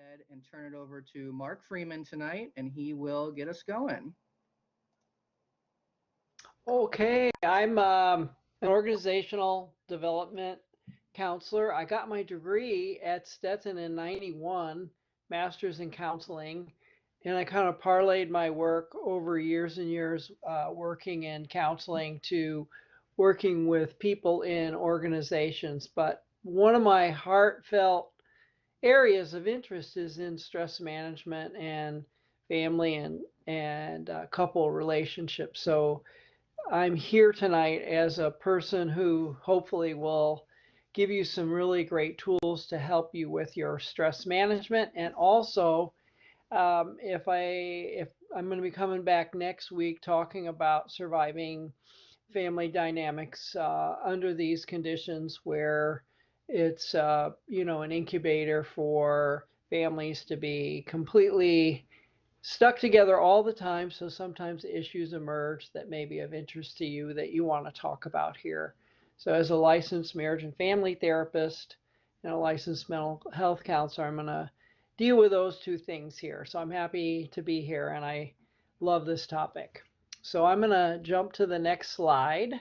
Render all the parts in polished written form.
ahead and turn it over to Mark Freeman tonight, and he will get us going. Okay, I'm an organizational development counselor. I got my degree at Stetson in 91, master's in counseling, and I kind of parlayed my work over years and years working in counseling to working with people in organizations. But one of my heartfelt areas of interest is in stress management and family and couple relationships. So I'm here tonight as a person who hopefully will give you some really great tools to help you with your stress management. And also, if I'm going to be coming back next week talking about surviving family dynamics under these conditions where it's an incubator for families to be completely stuck together all the time. So sometimes issues emerge that may be of interest to you that you want to talk about here. So, as a licensed marriage and family therapist and a licensed mental health counselor, I'm going to deal with those two things here. So, I'm happy to be here and I love this topic. So, I'm going to jump to the next slide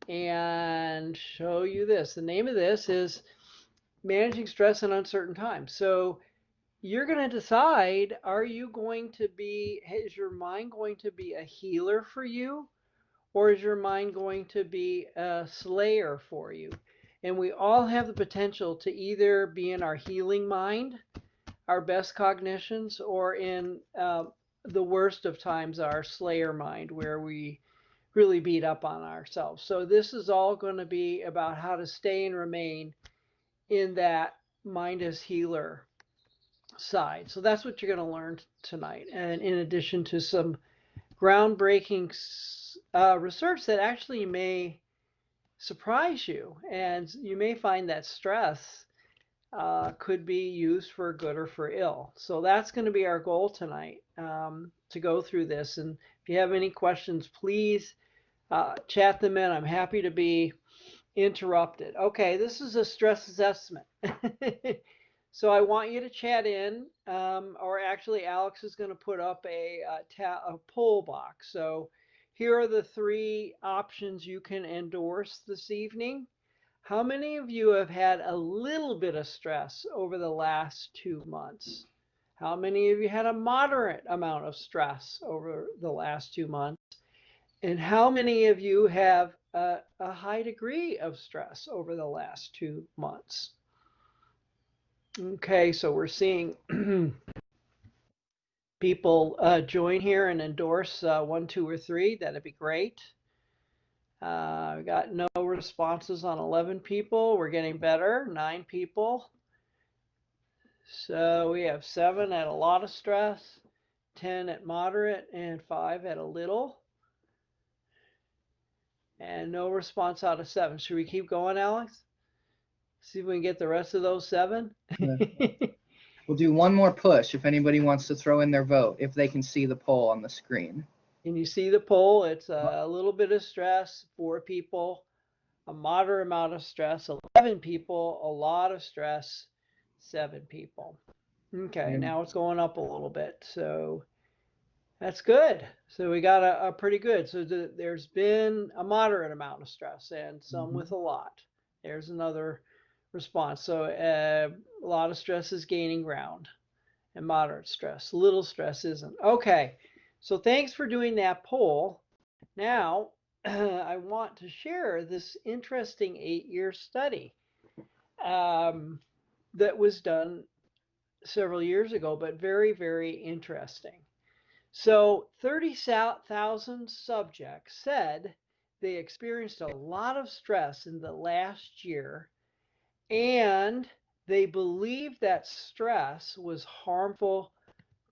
and show you this. The name of this is Managing Stress in Uncertain Times. So, you're going to decide, is your mind going to be a healer for you, or is your mind going to be a slayer for you? And we all have the potential to either be in our healing mind, our best cognitions, or in the worst of times, our slayer mind, where we really beat up on ourselves. So this is all going to be about how to stay and remain in that mind as healer side. So that's what you're going to learn tonight. And in addition to some groundbreaking research that actually may surprise you, and you may find that stress could be used for good or for ill. So that's going to be our goal tonight, to go through this. And if you have any questions, please chat them in. I'm happy to be interrupted. Okay, this is a stress assessment. So I want you to chat in, or actually Alex is going to put up a poll box. So here are the three options you can endorse this evening. How many of you have had a little bit of stress over the last 2 months? How many of you had a moderate amount of stress over the last 2 months? And how many of you have a high degree of stress over the last 2 months? Okay, so we're seeing people join here and endorse 1, 2, or 3. That'd be great. We got no responses on 11 people. We're getting better. 9 people. So we have 7 at a lot of stress, 10 at moderate, and 5 at a little. And no response out of 7. Should we keep going, Alex? See if we can get the rest of those 7? Yeah. We'll do one more push if anybody wants to throw in their vote, if they can see the poll on the screen. And you see the poll, it's a little bit of stress, 4 people, a moderate amount of stress, 11 people, a lot of stress, 7 people. Okay, Yeah. now it's going up a little bit, so that's good. So we got a pretty good. So there's been a moderate amount of stress and some with a lot. There's another response. So a lot of stress is gaining ground and moderate stress. Little stress isn't. Okay, so thanks for doing that poll. Now, I want to share this interesting 8-year study that was done several years ago, but very, very interesting. So 30,000 subjects said they experienced a lot of stress in the last year, and they believed that stress was harmful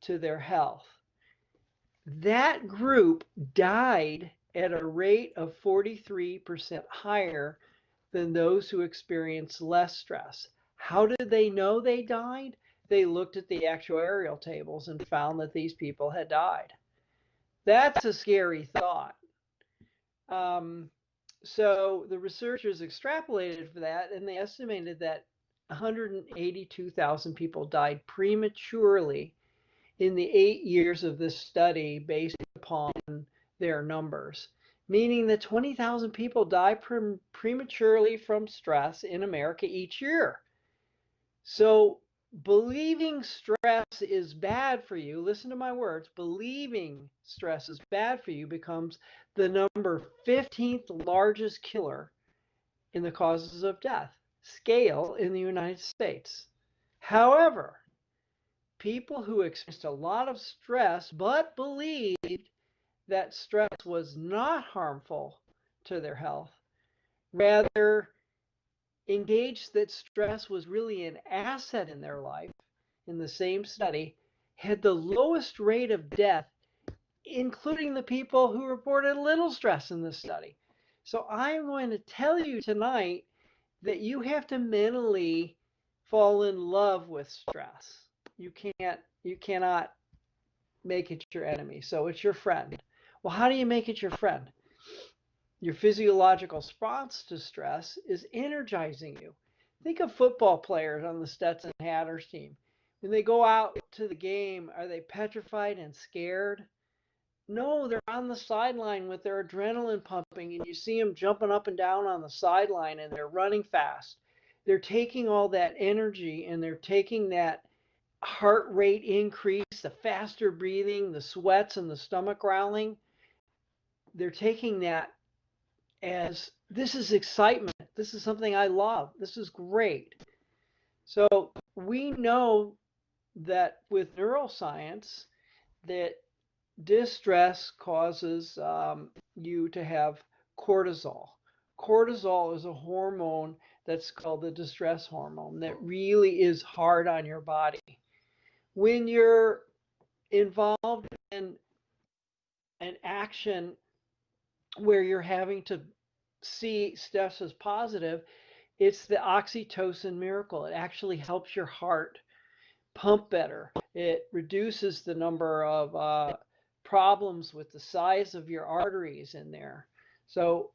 to their health. That group died at a rate of 43% higher than those who experienced less stress. How did they know they died? They looked at the actuarial tables and found that these people had died. That's a scary thought. So the researchers extrapolated for that, and they estimated that 182,000 people died prematurely in the 8 years of this study based upon their numbers, meaning that 20,000 people die prematurely from stress in America each year. So believing stress is bad for you, listen to my words, believing stress is bad for you becomes the number 15th largest killer in the causes of death scale in the United States. However, people who experienced a lot of stress but believed that stress was not harmful to their health, rather engaged that stress was really an asset in their life, in the same study, had the lowest rate of death, including the people who reported little stress in this study. So I'm going to tell you tonight that you have to mentally fall in love with stress. You cannot make it your enemy. So it's your friend. Well, how do you make it your friend? Your physiological response to stress is energizing you. Think of football players on the Stetson Hatters team. When they go out to the game, are they petrified and scared? No, they're on the sideline with their adrenaline pumping, and you see them jumping up and down on the sideline, and they're running fast. They're taking all that energy, and they're taking that heart rate increase, the faster breathing, the sweats, and the stomach growling. They're taking that as this is excitement. This is something I love. This is great. So we know that with neuroscience that distress causes you to have cortisol. Cortisol is a hormone that's called the distress hormone that really is hard on your body. When you're involved in an action where you're having to see stress as positive, it's the oxytocin miracle. It actually helps your heart pump better. It reduces the number of problems with the size of your arteries in there. So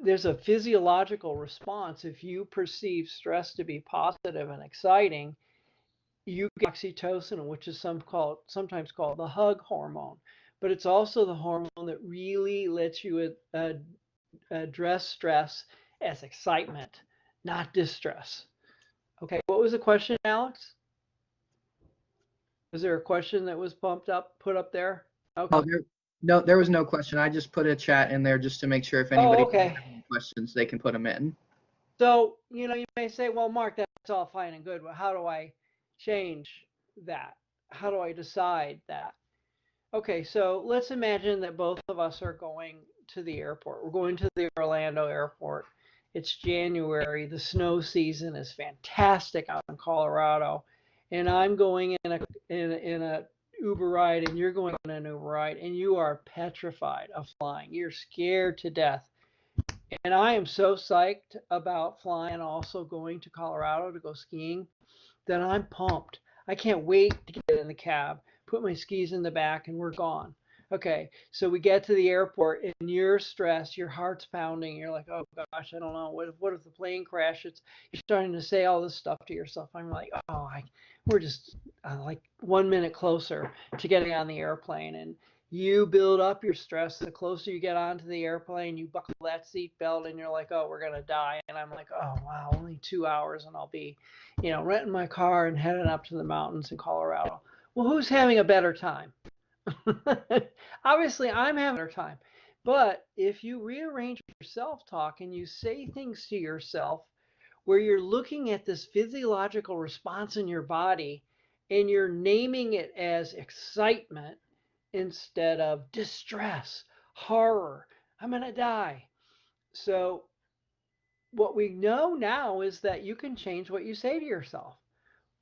there's a physiological response. If you perceive stress to be positive and exciting, you get oxytocin, which is sometimes called the hug hormone. But it's also the hormone that really lets you address stress as excitement, not distress. Okay, what was the question, Alex? Was there a question that was put up there? Okay. No, there was no question. I just put a chat in there just to make sure if anybody has any questions, they can put them in. So, you may say, well, Mark, that's all fine and good, but how do I change that? How do I decide that? Okay, so let's imagine that both of us are going to the airport. We're going to the Orlando airport. It's January. The snow season is fantastic out in Colorado. And I'm going in a Uber ride, and you're going on an Uber ride, and you are petrified of flying. You're scared to death. And I am so psyched about flying and also going to Colorado to go skiing that I'm pumped. I can't wait to get in the cab, put my skis in the back, and we're gone. Okay, so we get to the airport and you're stressed, your heart's pounding. You're like, oh gosh, I don't know. What if the plane crashes? You're starting to say all this stuff to yourself. I'm like, we're just like 1 minute closer to getting on the airplane. And you build up your stress. The closer you get onto the airplane, you buckle that seat belt and you're like, oh, we're going to die. And I'm like, oh, wow, only 2 hours and I'll be, renting my car and heading up to the mountains in Colorado. Well, who's having a better time? Obviously, I'm having a better time. But if you rearrange your self-talk and you say things to yourself where you're looking at this physiological response in your body and you're naming it as excitement instead of distress, horror, I'm going to die. So what we know now is that you can change what you say to yourself.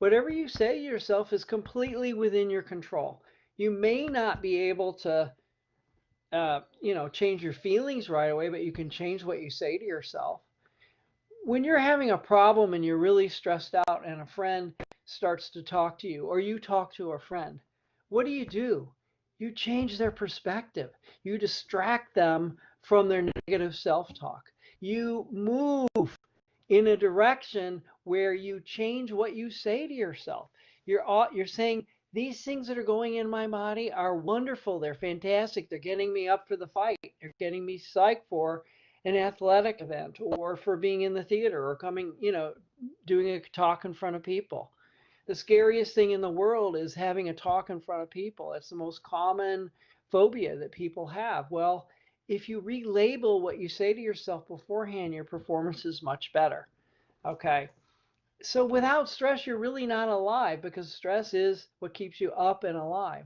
Whatever you say to yourself is completely within your control. You may not be able to, change your feelings right away, but you can change what you say to yourself. When you're having a problem and you're really stressed out and a friend starts to talk to you or you talk to a friend, what do? You change their perspective. You distract them from their negative self-talk. You move in a direction where you change what you say to yourself. You're saying, these things that are going in my body are wonderful. They're fantastic. They're getting me up for the fight. They're getting me psyched for an athletic event or for being in the theater or coming, doing a talk in front of people. The scariest thing in the world is having a talk in front of people. It's the most common phobia that people have. Well, if you relabel what you say to yourself beforehand, your performance is much better. Okay. So without stress, you're really not alive, because stress is what keeps you up and alive.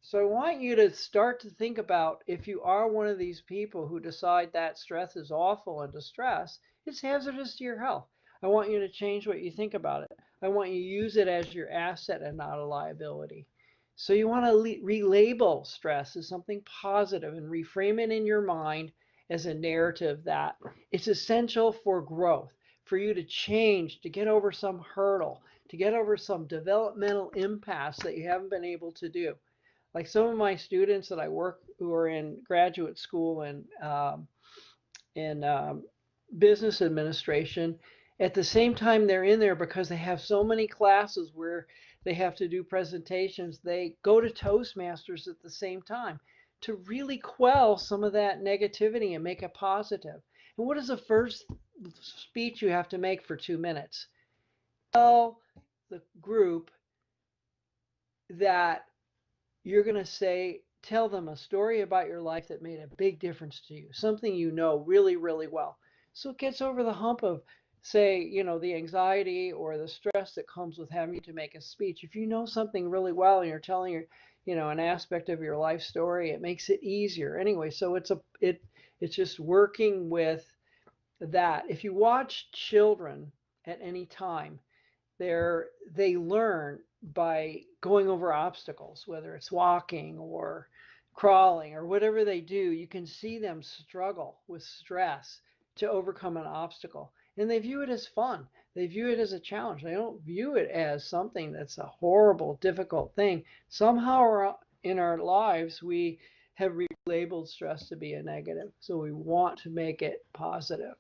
So I want you to start to think about, if you are one of these people who decide that stress is awful and distress, it's hazardous to your health. I want you to change what you think about it. I want you to use it as your asset and not a liability. So you want to relabel stress as something positive and reframe it in your mind as a narrative that it's essential for growth, for you to change, to get over some hurdle, to get over some developmental impasse that you haven't been able to do. Like some of my students that I work who are in graduate school and in business administration, at the same time they're in there, because they have so many classes where they have to do presentations, they go to Toastmasters at the same time to really quell some of that negativity and make it positive. And what is the first speech you have to make for 2 minutes? Tell the group that you're going to tell them a story about your life that made a big difference to you, something you know really, really well. So it gets over the hump of, say, the anxiety or the stress that comes with having to make a speech. If you know something really well and you're telling an aspect of your life story, it makes it easier. Anyway, so it's just working with that. If you watch children at any time, they learn by going over obstacles, whether it's walking or crawling or whatever they do. You can see them struggle with stress to overcome an obstacle, and they view it as fun. They view it as a challenge. They don't view it as something that's a horrible, difficult thing. Somehow in our lives, we have relabeled stress to be a negative, so we want to make it positive.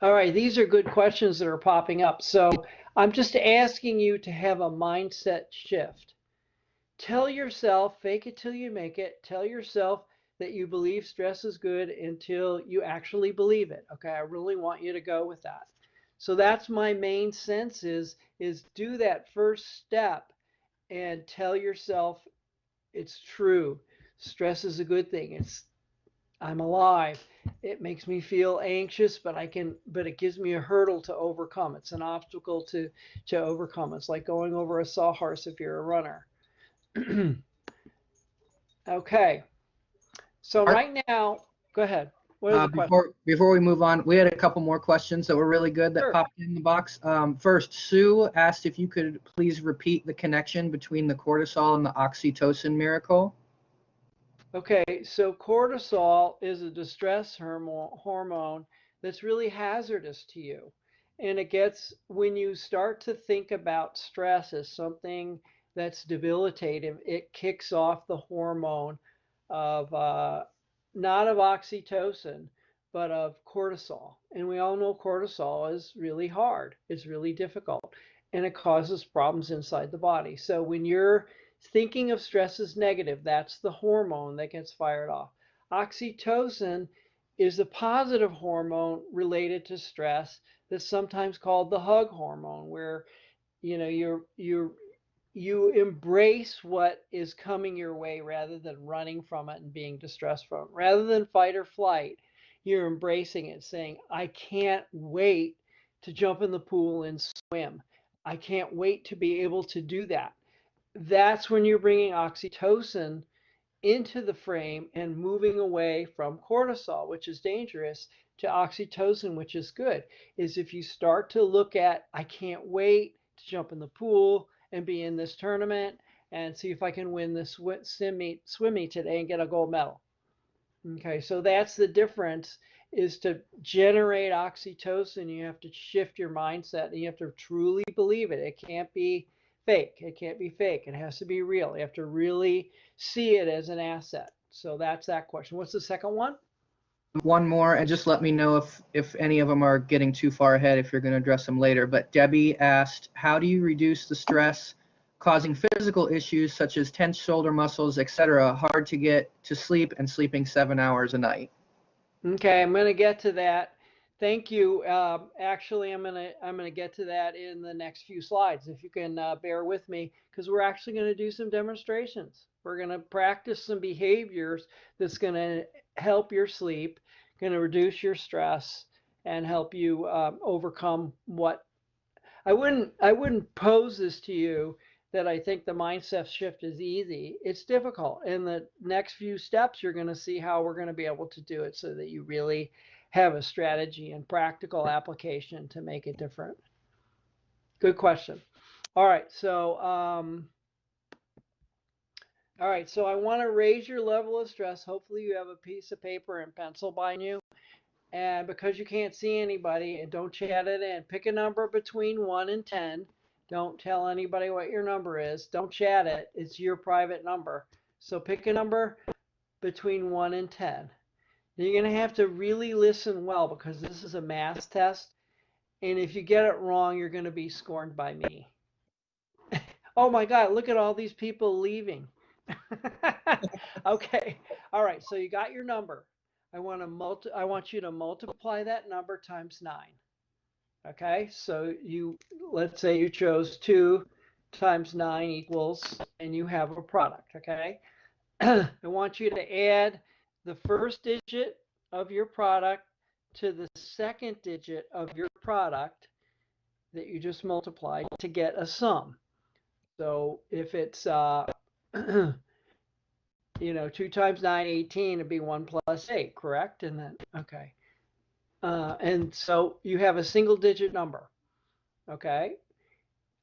All right, these are good questions that are popping up. So I'm just asking you to have a mindset shift. Tell yourself, fake it till you make it. Tell yourself that you believe stress is good until you actually believe it. Okay, I really want you to go with that. So that's my main sense is do that first step and tell yourself it's true. Stress is a good thing. I'm alive. It makes me feel anxious, but it gives me a hurdle to overcome. It's an obstacle to overcome. It's like going over a sawhorse if you're a runner. Okay. So right now, go ahead. What are the questions? Before we move on, we had a couple more questions that were really good that popped in the box. First, Sue asked if you could please repeat the connection between the cortisol and the oxytocin miracle. Okay, so cortisol is a distress hormone that's really hazardous to you. And when you start to think about stress as something that's debilitative, it kicks off the hormone of, not of oxytocin, but of cortisol. And we all know cortisol is really hard, it's really difficult, and it causes problems inside the body. So when you're thinking of stress as negative, that's the hormone that gets fired off. Oxytocin is the positive hormone related to stress that's sometimes called the hug hormone, where you embrace what is coming your way rather than running from it and being distressed from it. Rather than fight or flight, you're embracing it, saying, I can't wait to jump in the pool and swim. I can't wait to be able to do that. That's when you're bringing oxytocin into the frame and moving away from cortisol, which is dangerous, to oxytocin, which is good. Is if you start to look at, I can't wait to jump in the pool and be in this tournament and see if I can win this swim meet today and get a gold medal. Okay, so that's the difference, is to generate oxytocin, you have to shift your mindset and you have to truly believe it. It can't be fake. It can't be fake. It has to be real. You have to really see it as an asset. So that's that question. What's the second one? One more, and just let me know if any of them are getting too far ahead if you're going to address them later. But Debbie asked, how do you reduce the stress causing physical issues such as tense shoulder muscles, etc., hard to get to sleep and sleeping 7 hours a night? Okay, I'm going to get to that. Thank you. Actually, I'm gonna get to that in the next few slides. If you can bear with me, because we're actually going to do some demonstrations. We're going to practice some behaviors that's going to help your sleep, going to reduce your stress, and help you overcome what I wouldn't pose this to you that I think the mindset shift is easy. It's difficult. In the next few steps, you're going to see how we're going to be able to do it so that you really have a strategy and practical application to make it different. Good question. All right, so I want to raise your level of stress. Hopefully, you have a piece of paper and pencil by you. And because you can't see anybody, and don't chat it in, pick a number between 1 and 10. Don't tell anybody what your number is. Don't chat it. It's your private number. So pick a number between 1 and 10. You're going to have to really listen well because this is a math test. And if you get it wrong, you're going to be scorned by me. Oh my God, look at all these people leaving. Okay. All right. So you got your number. I want you to multiply that number times 9. Okay? So let's say you chose 2 times 9 equals, and you have a product, okay? I want you to add the first digit of your product to the second digit of your product that you just multiplied to get a sum. So if it's 2 times 9, 18, it'd be 1 plus 8, correct? And then, okay. And so you have a single digit number, okay?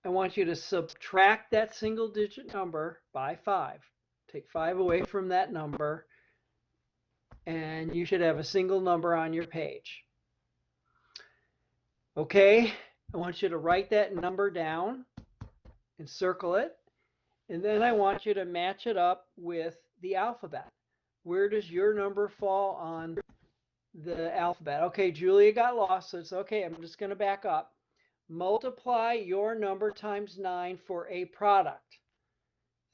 I want you to subtract that single digit number by 5. Take 5 away from that number, and you should have a single number on your page. Okay, I want you to write that number down and circle it. And then I want you to match it up with the alphabet. Where does your number fall on the alphabet? Okay, Julia got lost, so it's okay. I'm just going to back up. Multiply your number times 9 for a product.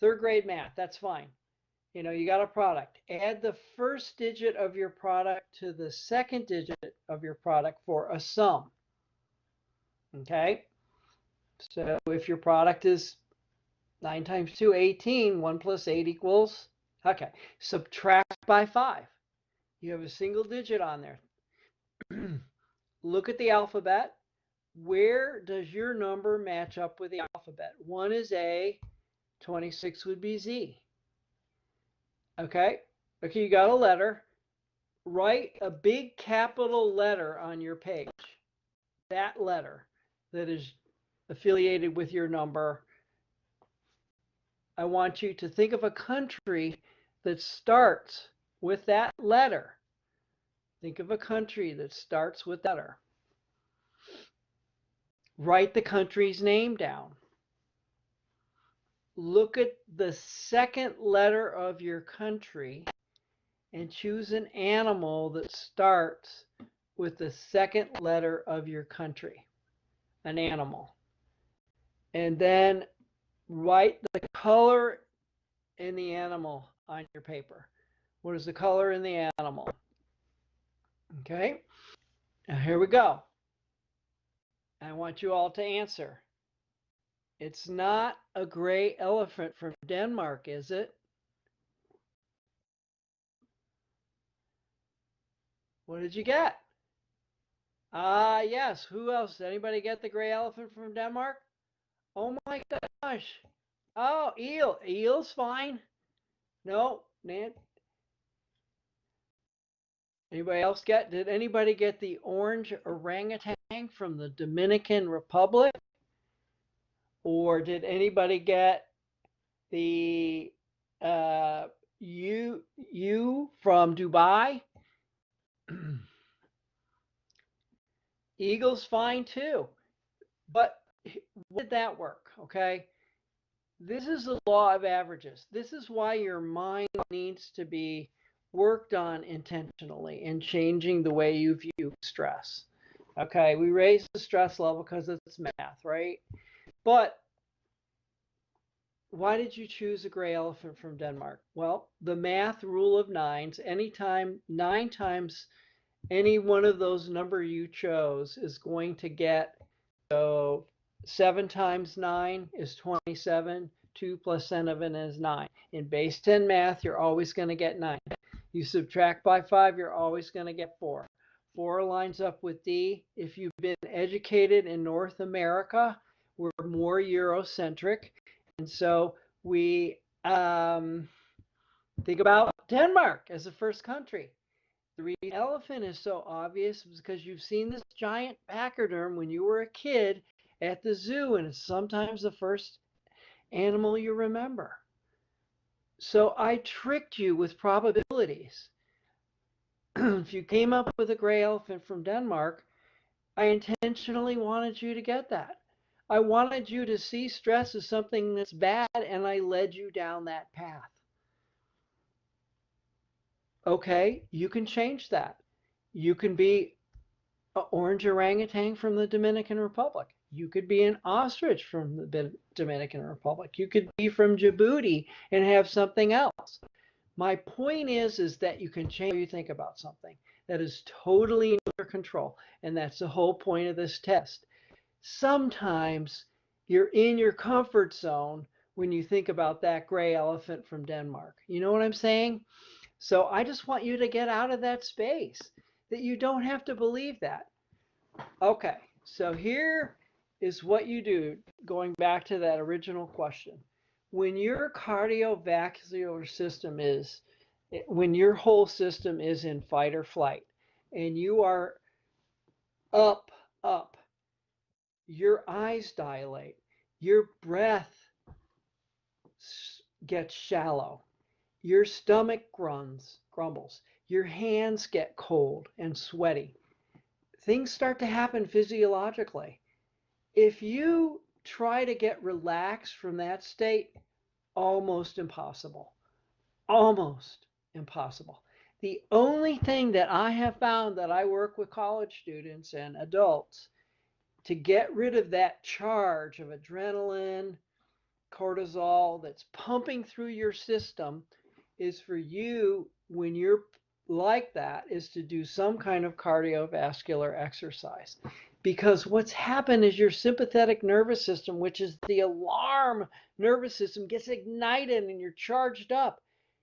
3rd grade math, that's fine. You got a product. Add the first digit of your product to the second digit of your product for a sum. Okay? So if your product is 9 times 2, 18, 1 plus 8 equals, okay, subtract by 5. You have a single digit on there. Look at the alphabet. Where does your number match up with the alphabet? 1 is A, 26 would be Z. Okay, you got a letter. Write a big capital letter on your page. That letter that is affiliated with your number. I want you to think of a country that starts with that letter. Think of a country that starts with that letter. Write the country's name down. Look at the second letter of your country and choose an animal that starts with the second letter of your country. An animal. And then write the color in the animal on your paper. What is the color in the animal? Okay. Now here we go. I want you all to answer. It's not a gray elephant from Denmark, is it? What did you get? Yes. Who else? Did anybody get the gray elephant from Denmark? Oh my gosh. Oh, eel. Eel's fine. No, Nan. Anybody else did anybody get the orange orangutan from the Dominican Republic? Or did anybody get the you from Dubai? Eagle's fine too. But what did that work? Okay. This is the law of averages. This is why your mind needs to be worked on intentionally in changing the way you view stress. Okay, we raise the stress level because it's math, right? But why did you choose a gray elephant from Denmark? Well, the math rule of nines, anytime 9 times any one of those number you chose is going to get, so 7 times 9 is 27, 2 plus 7 is 9. In base 10 math, you're always going to get 9. You subtract by 5, you're always going to get 4. 4 lines up with D. If you've been educated in North America, we're more Eurocentric. And so we think about Denmark as the first country. The reason elephant is so obvious is because you've seen this giant pachyderm when you were a kid at the zoo, and it's sometimes the first animal you remember. So I tricked you with probabilities. If you came up with a gray elephant from Denmark, I intentionally wanted you to get that. I wanted you to see stress as something that's bad, and I led you down that path. Okay, you can change that. You can be an orange orangutan from the Dominican Republic. You could be an ostrich from the Dominican Republic. You could be from Djibouti and have something else. My point is that you can change how you think about something. That is totally in your control. And that's the whole point of this test. Sometimes you're in your comfort zone when you think about that gray elephant from Denmark. You know what I'm saying? So I just want you to get out of that space, that you don't have to believe that. Okay, so here is what you do, going back to that original question. When your cardiovascular system is, when your whole system is in fight or flight, and you are up, up, your eyes dilate, your breath gets shallow, your stomach grumbles, your hands get cold and sweaty. Things start to happen physiologically. If you try to get relaxed from that state, almost impossible. Almost impossible. The only thing that I have found that I work with college students and adults to get rid of that charge of adrenaline, cortisol that's pumping through your system is for you, when you're like that, is to do some kind of cardiovascular exercise. Because what's happened is your sympathetic nervous system, which is the alarm nervous system, gets ignited and you're charged up.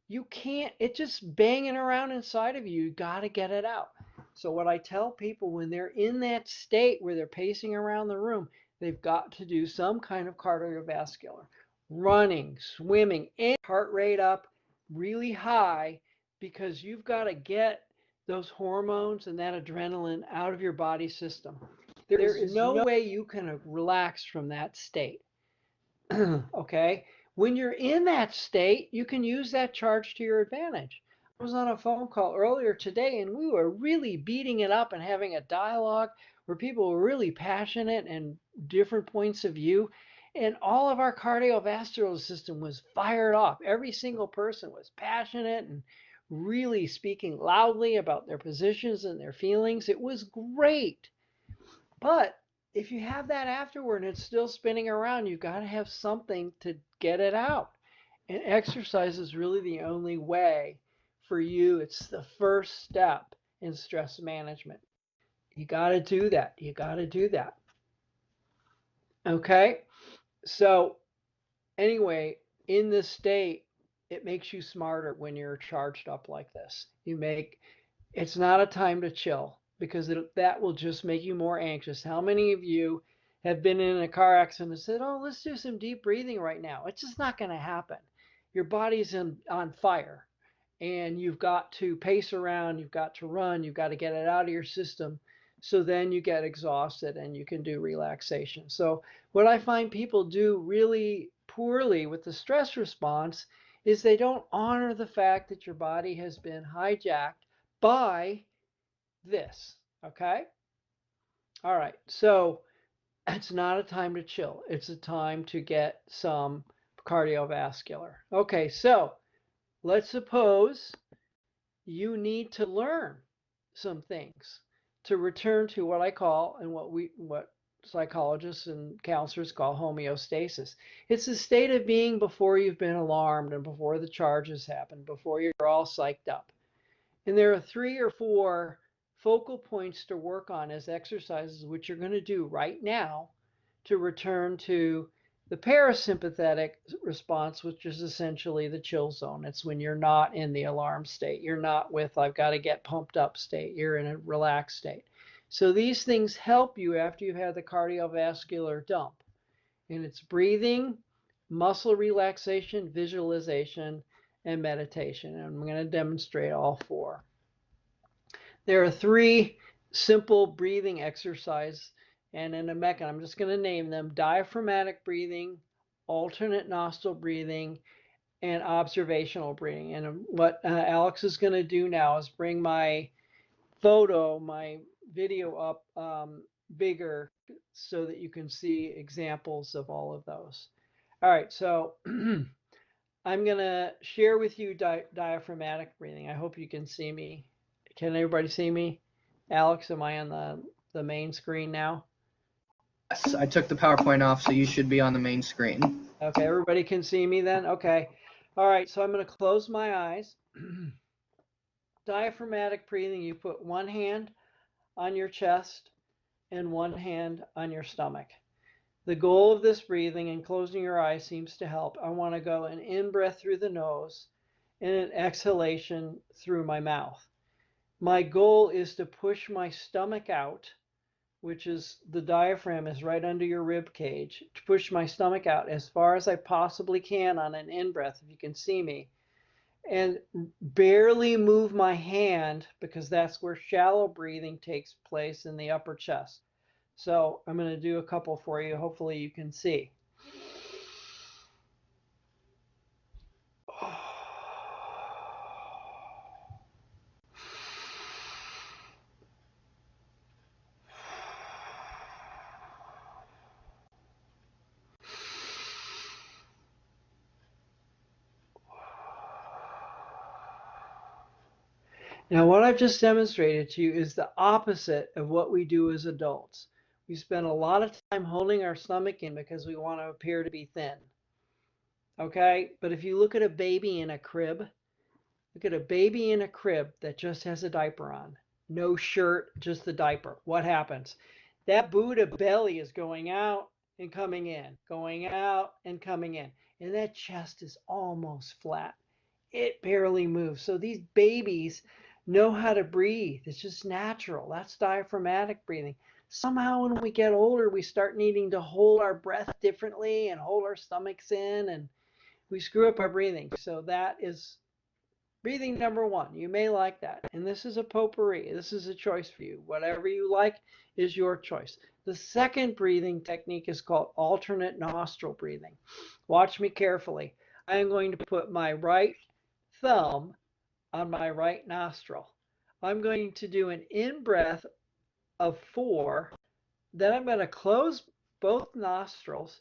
You can't, it's just banging around inside of you. You got to get it out. So, what I tell people when they're in that state where they're pacing around the room, they've got to do some kind of cardiovascular running, swimming, and heart rate up really high, because you've got to get those hormones and that adrenaline out of your body system. There is no way you can relax from that state. Okay? When you're in that state, you can use that charge to your advantage. I was on a phone call earlier today and we were really beating it up and having a dialogue where people were really passionate and different points of view. And all of our cardiovascular system was fired off. Every single person was passionate and really speaking loudly about their positions and their feelings. It was great. But if you have that afterward and it's still spinning around, you've got to have something to get it out. And exercise is really the only way for you. It's the first step in stress management. You got to do that. You got to do that. Okay? So, anyway, in this state, it makes you smarter when you're charged up like this. It's not a time to chill, because that will just make you more anxious. How many of you have been in a car accident and said, "Oh, let's do some deep breathing right now"? It's just not going to happen. Your body's on fire, and you've got to pace around, you've got to run, you've got to get it out of your system. So then you get exhausted and you can do relaxation. So what I find people do really poorly with the stress response is they don't honor the fact that your body has been hijacked by this. Okay? All right. So it's not a time to chill. It's a time to get some cardiovascular. Okay. So let's suppose you need to learn some things to return to what I call, and what psychologists and counselors call homeostasis. It's a state of being before you've been alarmed and before the charges happen, before you're all psyched up. And there are 3 or 4 focal points to work on as exercises, which you're going to do right now to return to the parasympathetic response, which is essentially the chill zone. It's when you're not in the alarm state. You're not with, I've got to get pumped up state. You're in a relaxed state. So these things help you after you've had the cardiovascular dump. And it's breathing, muscle relaxation, visualization, and meditation. And I'm going to demonstrate all 4. There are 3 simple breathing exercises, and in a mechan, I'm just going to name them: diaphragmatic breathing, alternate nostril breathing, and observational breathing. And what Alex is going to do now is bring my video up bigger so that you can see examples of all of those. All right, so I'm going to share with you diaphragmatic breathing. I hope you can see me. Can everybody see me? Alex, am I on the main screen now? Yes, I took the PowerPoint off, so you should be on the main screen. Okay, everybody can see me then? Okay. All right, so I'm going to close my eyes. Diaphragmatic breathing, you put one hand on your chest and one hand on your stomach. The goal of this breathing and closing your eyes seems to help. I want to go an in-breath through the nose and an exhalation through my mouth. My goal is to push my stomach out, which is the diaphragm is right under your rib cage, to push my stomach out as far as I possibly can on an in-breath, if you can see me, and barely move my hand, because that's where shallow breathing takes place in the upper chest. So I'm going to do a couple for you. Hopefully you can see. Now, what I've just demonstrated to you is the opposite of what we do as adults. We spend a lot of time holding our stomach in because we want to appear to be thin. Okay? But if you look at a baby in a crib, look at a baby in a crib that just has a diaper on. No shirt, just the diaper. What happens? That Buddha belly is going out and coming in, going out and coming in. And that chest is almost flat. It barely moves. So these babies know how to breathe. It's just natural. That's diaphragmatic breathing. Somehow when we get older, we start needing to hold our breath differently and hold our stomachs in, and we screw up our breathing. So that is breathing number 1. You may like that. And this is a potpourri. This is a choice for you. Whatever you like is your choice. The second breathing technique is called alternate nostril breathing. Watch me carefully. I am going to put my right thumb on my right nostril. I'm going to do an in-breath of 4. Then I'm going to close both nostrils,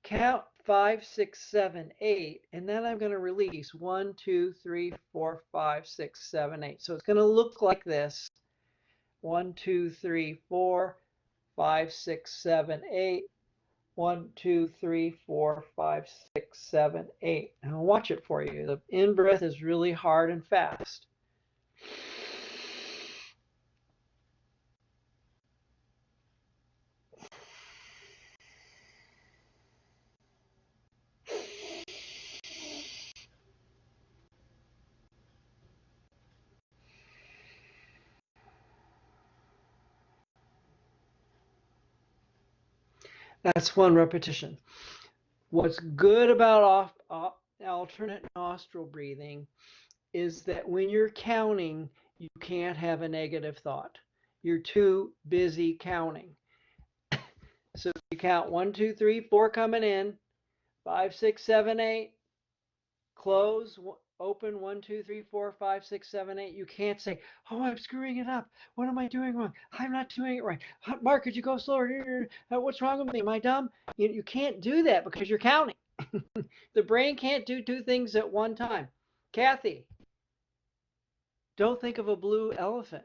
count 5, 6, 7, 8, and then I'm going to release 1, 2, 3, 4, 5, 6, 7, 8. So it's going to look like this: 1, 2, 3, 4, 5, 6, 7, 8. 1, 2, 3, 4, 5, 6, 7, 8. And I'll watch it for you. The in-breath is really hard and fast. That's 1 repetition. What's good about alternate nostril breathing is that when you're counting, you can't have a negative thought. You're too busy counting. So you count 1, 2, 3, 4 coming in, 5, 6, 7, 8, close, open, 1, 2, 3, 4, 5, 6, 7, 8. You can't say, oh, I'm screwing it up. What am I doing wrong? I'm not doing it right. Mark, could you go slower? What's wrong with me? Am I dumb? You can't do that because you're counting. The brain can't do 2 things at one time. Kathy, Don't think of a blue elephant.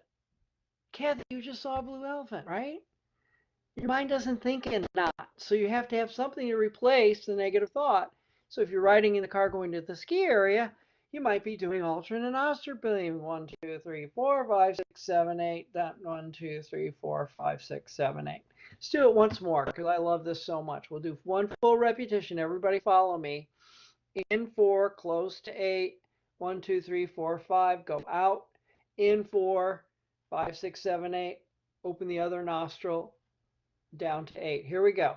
Kathy, you just saw a blue elephant, right? Your mind doesn't think in not. So you have to have something to replace the negative thought. So if you're riding in the car going to the ski area, you might be doing alternate nostril breathing. 1, 2, 3, 4, 5, 6, 7, 8. 1, 2, 3, 4, 5, 6, 7, 8. Let's do it once more because I love this so much. We'll do one full repetition. Everybody follow me. In 4, close to 8. 1, 2, 3, 4, 5. Go out. In 4, 5, 6, 7, 8. Open the other nostril. Down to 8. Here we go.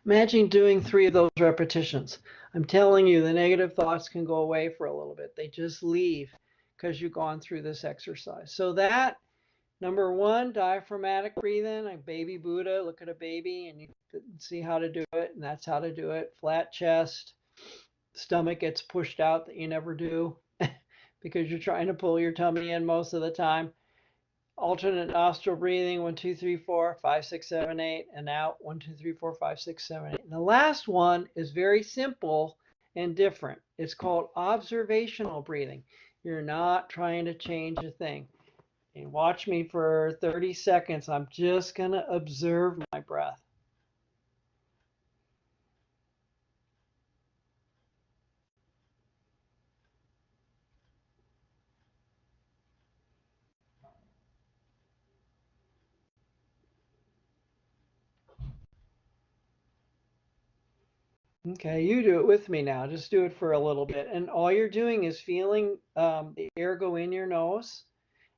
Imagine doing 3 of those repetitions. I'm telling you, the negative thoughts can go away for a little bit. They just leave because you've gone through this exercise. So that, number 1, diaphragmatic breathing, like baby Buddha, look at a baby and you can see how to do it, and that's how to do it. Flat chest, stomach gets pushed out that you never do because you're trying to pull your tummy in most of the time. Alternate nostril breathing, 1, 2, 3, 4, 5, 6, 7, 8, and out, 1, 2, 3, 4, 5, 6, 7, 8. And the last one is very simple and different. It's called observational breathing. You're not trying to change a thing. And watch me for 30 seconds. I'm just going to observe my breath. Okay, you do it with me now. Just do it for a little bit. And all you're doing is feeling the air go in your nose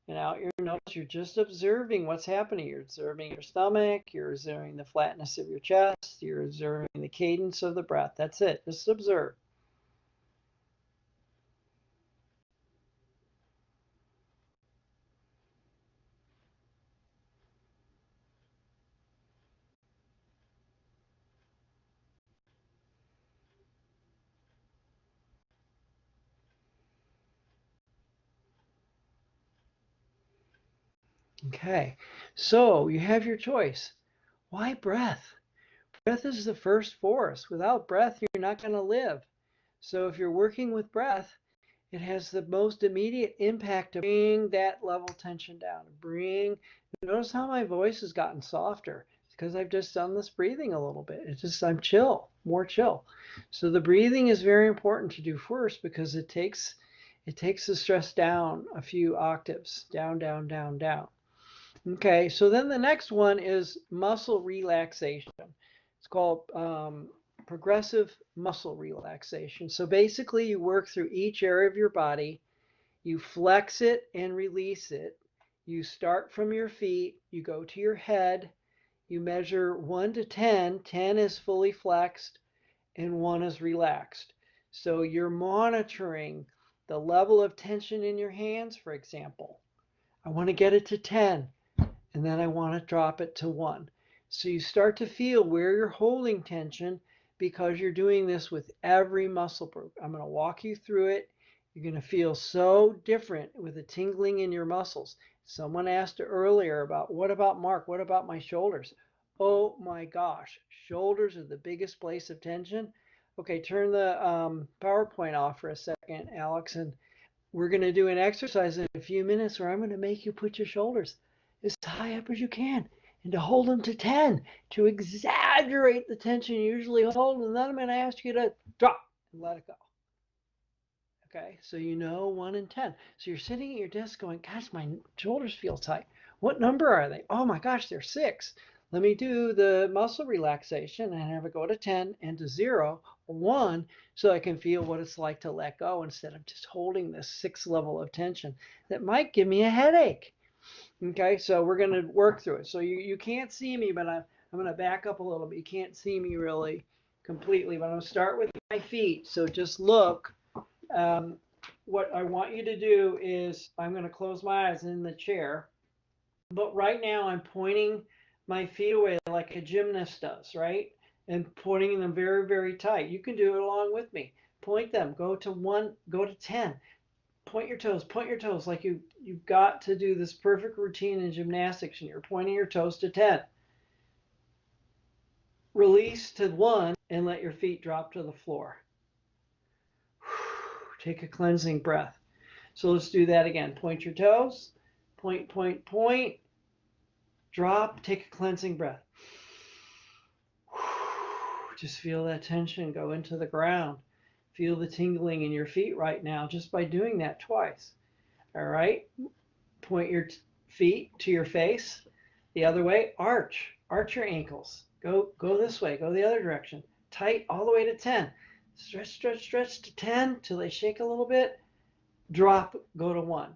and out your nose. You're just observing what's happening. You're observing your stomach. You're observing the flatness of your chest. You're observing the cadence of the breath. That's it. Just observe. Okay, so you have your choice. Why breath? Breath is the first force. Without breath, you're not going to live. So if you're working with breath, it has the most immediate impact to bring that level tension down. Notice how my voice has gotten softer. It's because I've just done this breathing a little bit. It's just, I'm chill, more chill. So the breathing is very important to do first because it takes the stress down a few octaves, down, down, down, down. Okay, so then the next one is muscle relaxation. It's called progressive muscle relaxation. So basically, you work through each area of your body, you flex it and release it. You start from your feet, you go to your head, you measure 1 to 10. 10 is fully flexed, and 1 is relaxed. So you're monitoring the level of tension in your hands, for example. I want to get it to 10. And then I want to drop it to 1. So you start to feel where you're holding tension because you're doing this with every muscle group. I'm going to walk you through it. You're going to feel so different with the tingling in your muscles. Someone asked earlier about, what about Mark? What about my shoulders? Oh my gosh, shoulders are the biggest place of tension. Okay, turn the PowerPoint off for a second, Alex, and we're going to do an exercise in a few minutes where I'm going to make you put your shoulders as high up as you can and to hold them to 10 to exaggerate the tension you usually hold. And then I'm going to ask you to drop and let it go. Okay, so you know 1 and 10. So you're sitting at your desk going, gosh, my shoulders feel tight. What number are they? Oh my gosh, they're 6. Let me do the muscle relaxation and have it go to 10 and to 0 or 1 so I can feel what it's like to let go instead of just holding this 6 level of tension that might give me a headache. Okay, so we're going to work through it. So you can't see me, but I'm going to back up a little bit. You can't see me really completely, but I'm going to start with my feet. So just look. What I want you to do is I'm going to close my eyes in the chair, but right now I'm pointing my feet away like a gymnast does, right? and pointing them very, very tight. You can do it along with me. Point them. Go to 1, go to 10. Point your toes like you've got to do this perfect routine in gymnastics, and you're pointing your toes to 10. Release to 1 and let your feet drop to the floor. Take a cleansing breath. So let's do that again. Point your toes. Point, point, point. Drop. Take a cleansing breath. Just feel that tension go into the ground. Feel the tingling in your feet right now just by doing that twice. All right? Point your feet to your face. The other way. Arch. Arch your ankles. Go this way. Go the other direction. Tight all the way to 10. Stretch, stretch, stretch to 10 till they shake a little bit. Drop. Go to 1.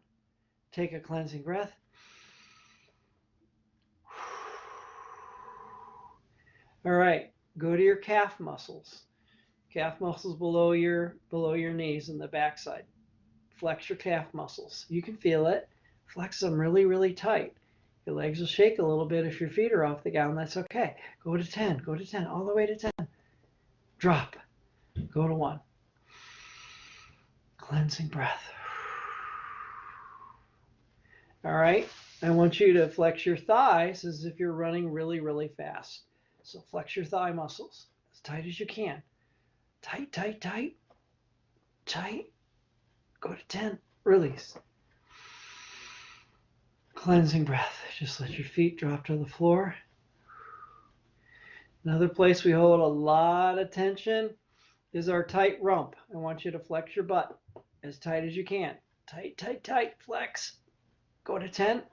Take a cleansing breath. All right. Go to your calf muscles. Calf muscles below your knees and the backside. Flex your calf muscles. You can feel it. Flex them really, really tight. Your legs will shake a little bit if your feet are off the ground. That's okay. Go to 10. Go to 10. All the way to 10. Drop. Go to 1. Cleansing breath. All right. I want you to flex your thighs as if you're running really, really fast. So flex your thigh muscles as tight as you can. Tight, tight, tight. Tight. Go to 10. Release. Cleansing breath. Just let your feet drop to the floor. Another place we hold a lot of tension is our tight rump. I want you to flex your butt as tight as you can. Tight, tight, tight. Flex. Go to 10.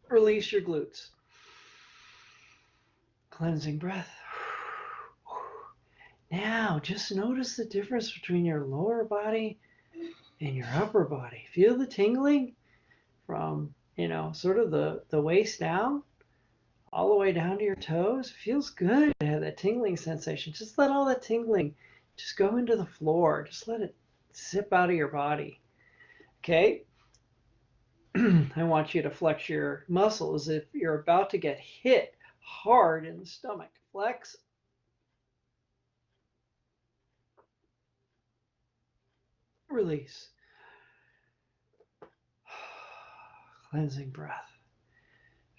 Release your glutes. Cleansing breath. Now, just notice the difference between your lower body and your upper body. Feel the tingling from, sort of the waist down all the way down to your toes. It feels good to have that tingling sensation. Just let all that tingling just go into the floor. Just let it zip out of your body. Okay? I want you to flex your muscles if you're about to get hit hard in the stomach. Flex. Release. Cleansing breath.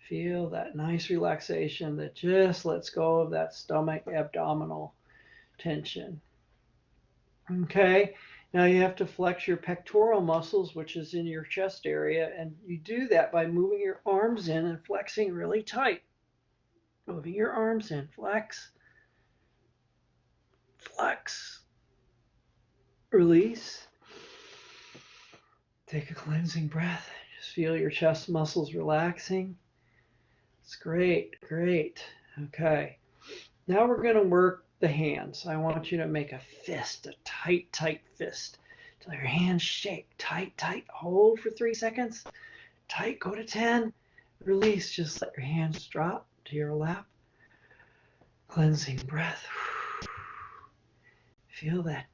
Feel that nice relaxation that just lets go of that stomach abdominal tension. Okay, now you have to flex your pectoral muscles, which is in your chest area, and you do that by moving your arms in and flexing really tight. Moving your arms in. Flex. Flex. Release. Take a cleansing breath. Just feel your chest muscles relaxing. It's great, great. Okay. Now we're going to work the hands. I want you to make a fist, a tight, tight fist. Till your hands shake. Tight, tight. Hold for 3 seconds. Tight. Go to 10. Release. Just let your hands drop to your lap. Cleansing breath. Feel that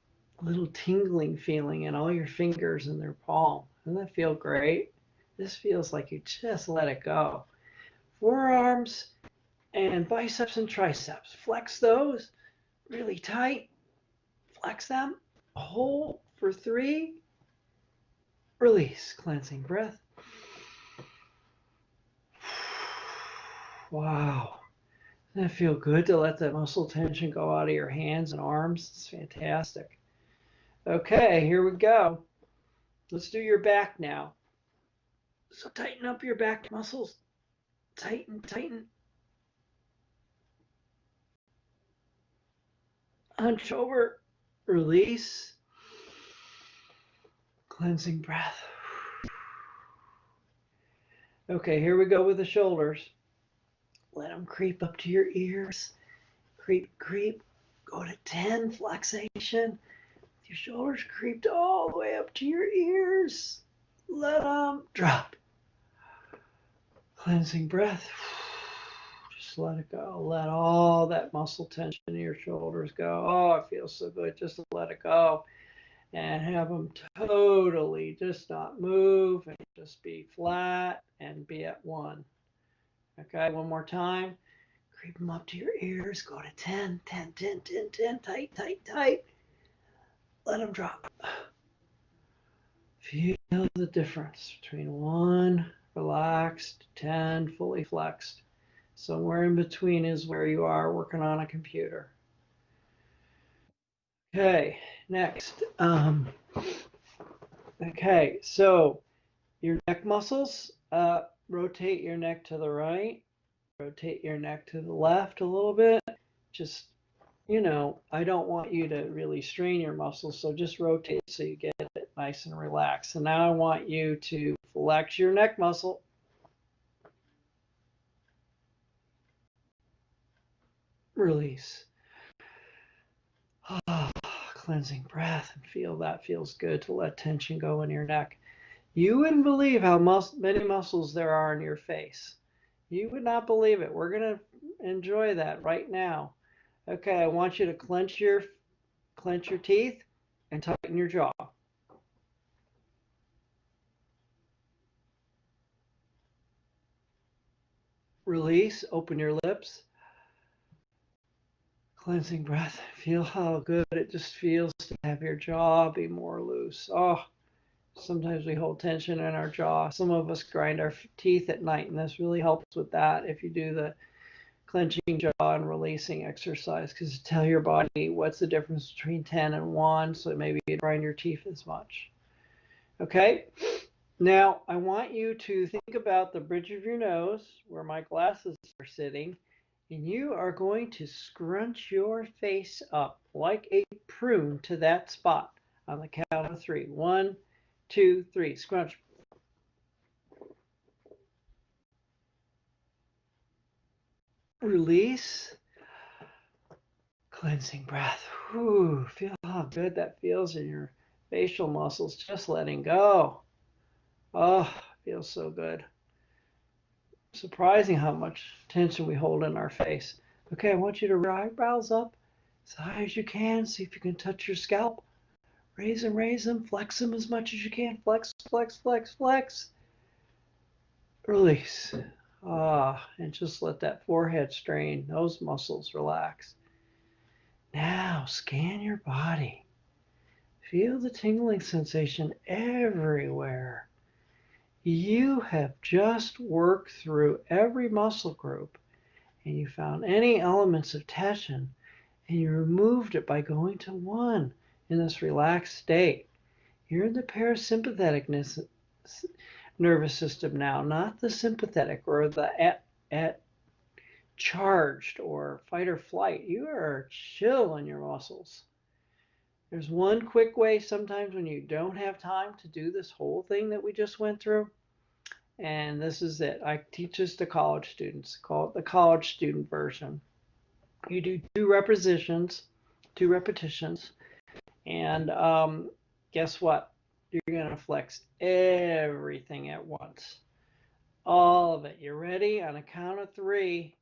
little tingling feeling in all your fingers in their palm. Doesn't that feel great? This feels like you just let it go. Forearms and biceps and triceps. Flex those really tight. Flex them. Hold for 3. Release. Cleansing breath. Wow. Doesn't that feel good to let that muscle tension go out of your hands and arms? It's fantastic. Okay, here we go. Let's do your back now. So tighten up your back muscles. Tighten, tighten. Hunch over. Release. Cleansing breath. Okay, here we go with the shoulders. Let them creep up to your ears. Creep, creep. Go to 10, flexation. Your shoulders creeped all the way up to your ears. Let them drop. Cleansing breath. Just let it go. Let all that muscle tension in your shoulders go. Oh, it feels so good just to let it go. And have them totally just not move and just be flat and be at 1. Okay, one more time. Creep them up to your ears. Go to 10, 10, 10, 10, 10. Tight, tight, tight. Let them drop. Feel the difference between 1, relaxed, 10, fully flexed. Somewhere in between is where you are working on a computer. Okay, next. Okay, so your neck muscles, rotate your neck to the right, rotate your neck to the left a little bit. Just, I don't want you to really strain your muscles, so just rotate so you get it nice and relaxed. And now I want you to flex your neck muscle. Release. Cleansing breath, and feel that feels good to let tension go in your neck. You wouldn't believe how many muscles there are in your face. You would not believe it. We're going to enjoy that right now. Okay, I want you to clench your teeth and tighten your jaw. Release, open your lips. Cleansing breath. Feel how good it just feels to have your jaw be more loose. Oh, sometimes we hold tension in our jaw. Some of us grind our teeth at night, and this really helps with that if you do the clenching jaw and releasing exercise, because tell your body what's the difference between 10 and 1, so maybe you grind your teeth as much. Okay, now I want you to think about the bridge of your nose where my glasses are sitting, and you are going to scrunch your face up like a prune to that spot on the count of 3. 1, 2, 3. Scrunch. Release. Cleansing breath. Whew, feel how good that feels in your facial muscles, just letting go. Oh, feels so good. Surprising how much tension we hold in our face. Okay, I want you to raise your eyebrows up as high as you can. See if you can touch your scalp. Raise them, flex them as much as you can. Flex, flex, flex, flex. Release. And just let that forehead strain, those muscles relax. Now scan your body. Feel the tingling sensation everywhere. You have just worked through every muscle group, and you found any elements of tension, and you removed it by going to 1 in this relaxed state. You're in the parasympathetic nervous system now, not the sympathetic or the at charged or fight or flight. You are chill in your muscles. There's one quick way sometimes when you don't have time to do this whole thing that we just went through. And this is it. I teach this to college students. Call it the college student version. You do 2 repetitions, and guess what? You're going to flex everything at once. All of it. You ready? On a count of 3,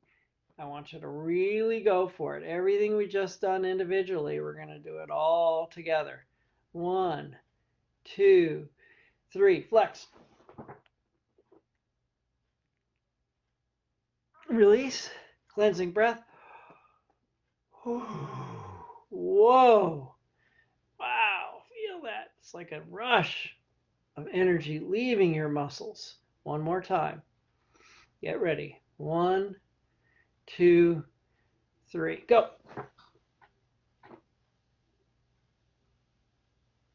I want you to really go for it. Everything we just done individually, we're going to do it all together. 1, 2, 3. Flex. Release. Cleansing breath. Whoa. Wow. Feel that. It's like a rush of energy leaving your muscles. One more time. Get ready. 1, 2, 3. Go.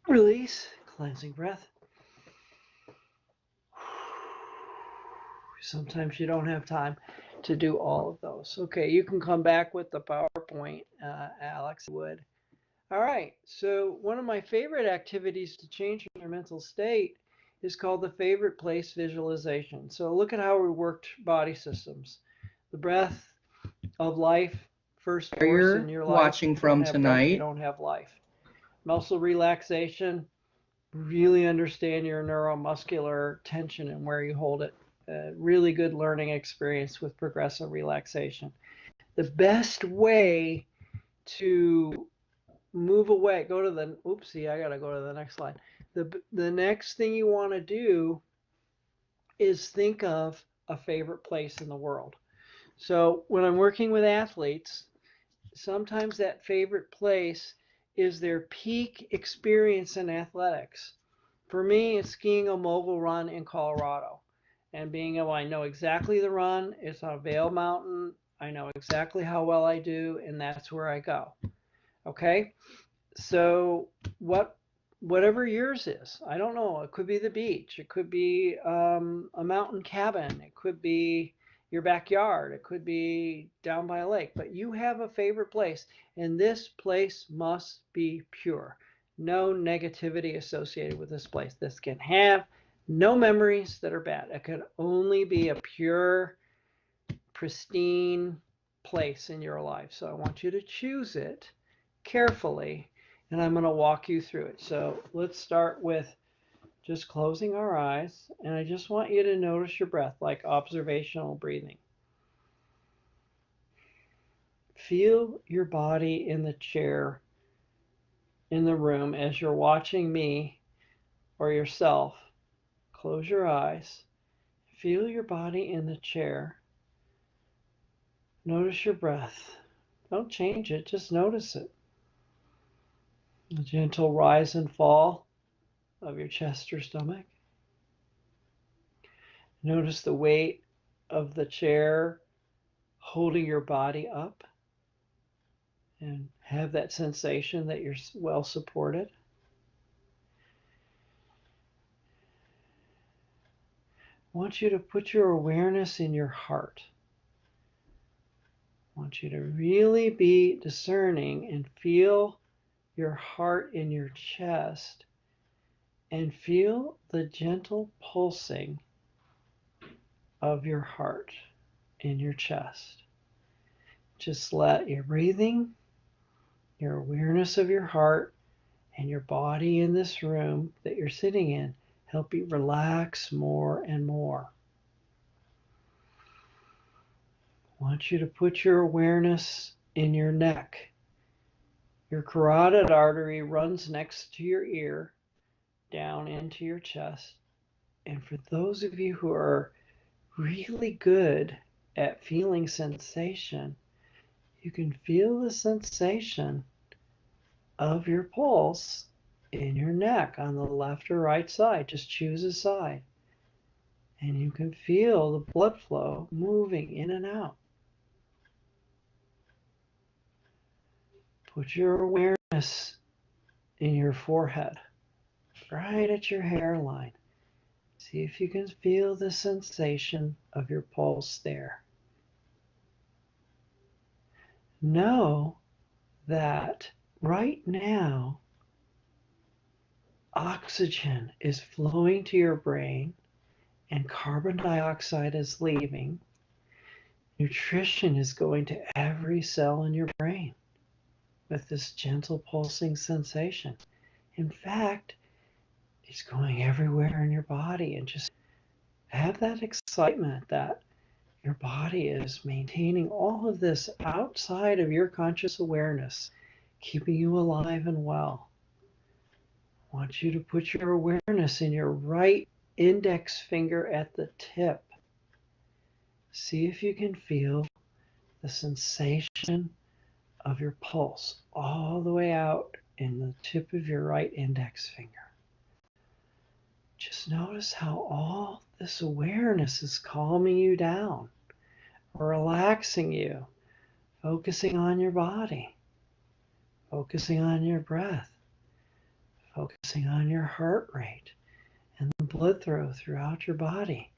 Release. Cleansing breath. Sometimes you don't have time to do all of those. Okay, you can come back with the PowerPoint, Alex would. All right, so one of my favorite activities to change your mental state is called the favorite place visualization. So look at how we worked body systems. The breath of life, first force in your life. Watching from tonight. You don't have life. Muscle relaxation, really understand your neuromuscular tension and where you hold it. Really good learning experience with progressive relaxation. The best way to move away, go to the, oopsie, I gotta go to the next slide. The next thing you want to do is think of a favorite place in the world. So when I'm working with athletes, sometimes that favorite place is their peak experience in athletics. For me, it's skiing a mogul run in Colorado and being able, I know exactly the run. It's on Vail Mountain. I know exactly how well I do, and that's where I go. Okay. So whatever yours is, I don't know. It could be the beach. It could be a mountain cabin. It could be your backyard. It could be down by a lake. But you have a favorite place, and this place must be pure. No negativity associated with this place. This can have no memories that are bad. It can only be a pure, pristine place in your life. So I want you to choose it carefully, and I'm going to walk you through it. So let's start with just closing our eyes, and I just want you to notice your breath, like observational breathing. Feel your body in the chair in the room as you're watching me or yourself. Close your eyes. Feel your body in the chair. Notice your breath. Don't change it, just notice it. A gentle rise and fall of your chest or stomach. Notice the weight of the chair holding your body up, and have that sensation that you're well supported. I want you to put your awareness in your heart. I want you to really be discerning and feel your heart in your chest, and feel the gentle pulsing of your heart in your chest. Just let your breathing, your awareness of your heart, and your body in this room that you're sitting in help you relax more and more. I want you to put your awareness in your neck. Your carotid artery runs next to your ear, down into your chest. And for those of you who are really good at feeling sensation, you can feel the sensation of your pulse in your neck on the left or right side. Just choose a side. And you can feel the blood flow moving in and out. Put your awareness in your forehead, right at your hairline. See if you can feel the sensation of your pulse there. Know that right now, oxygen is flowing to your brain and carbon dioxide is leaving. Nutrition is going to every cell in your brain with this gentle pulsing sensation. In fact, it's going everywhere in your body, and just have that excitement that your body is maintaining all of this outside of your conscious awareness, keeping you alive and well. I want you to put your awareness in your right index finger at the tip. See if you can feel the sensation of your pulse all the way out in the tip of your right index finger. Just notice how all this awareness is calming you down, relaxing you, focusing on your body, focusing on your breath, focusing on your heart rate and the blood flow throughout your body,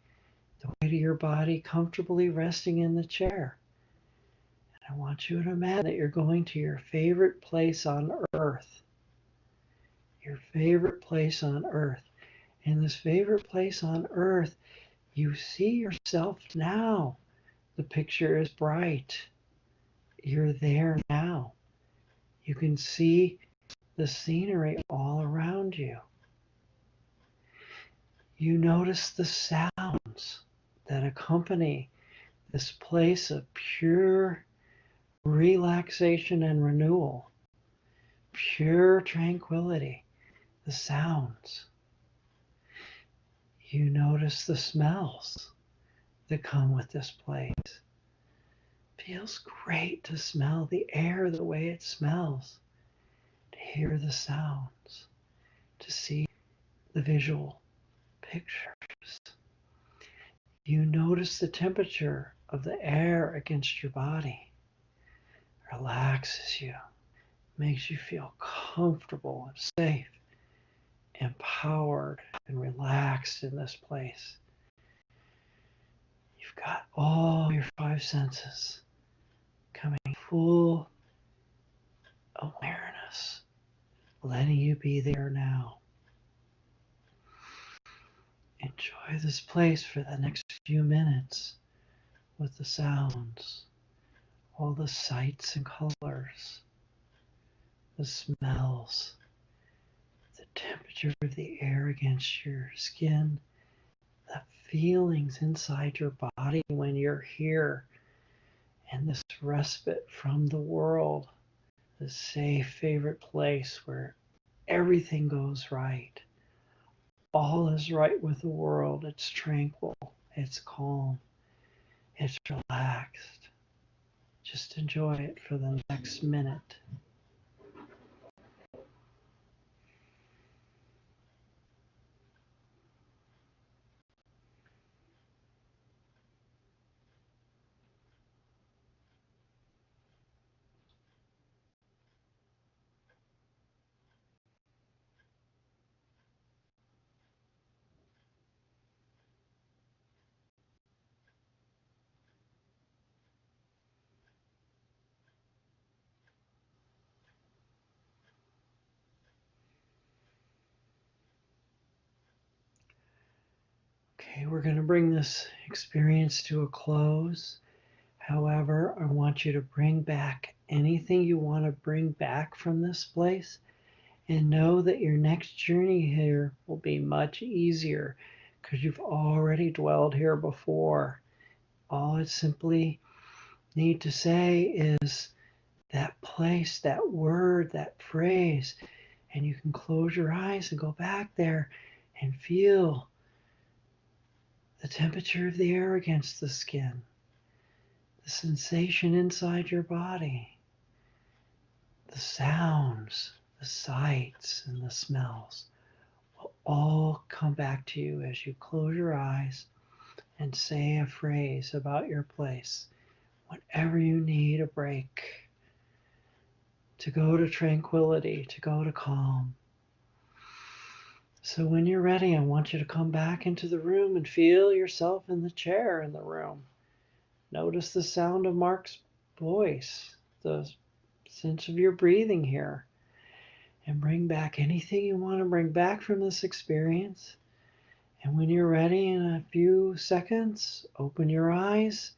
the weight of your body comfortably resting in the chair. And I want you to imagine that you're going to your favorite place on earth. Your favorite place on earth. In this favorite place on earth, you see yourself now. The picture is bright. You're there now. You can see the scenery all around you. You notice the sounds that accompany this place of pure relaxation and renewal, pure tranquility, the sounds. You notice the smells that come with this place. Feels great to smell the air the way it smells, to hear the sounds, to see the visual pictures. You notice the temperature of the air against your body. It relaxes you, makes you feel comfortable and safe, empowered and relaxed in this place. You've got all your five senses coming full awareness, letting you be there now. Enjoy this place for the next few minutes with the sounds, all the sights and colors, the smells, the temperature of the air against your skin, the feelings inside your body when you're here, and this respite from the world, the safe favorite place where everything goes right. All is right with the world. It's tranquil. It's calm. It's relaxed. Just enjoy it for the next minute. Okay, we're going to bring this experience to a close. However, I want you to bring back anything you want to bring back from this place, and know that your next journey here will be much easier because you've already dwelled here before. All it simply need to say is that place, that word, that phrase, and you can close your eyes and go back there and feel the temperature of the air against the skin, the sensation inside your body, the sounds, the sights, and the smells will all come back to you as you close your eyes and say a phrase about your place whenever you need a break, to go to tranquility, to go to calm. So when you're ready, I want you to come back into the room and feel yourself in the chair in the room. Notice the sound of Mark's voice, the sense of your breathing here, and bring back anything you want to bring back from this experience. And when you're ready, in a few seconds, open your eyes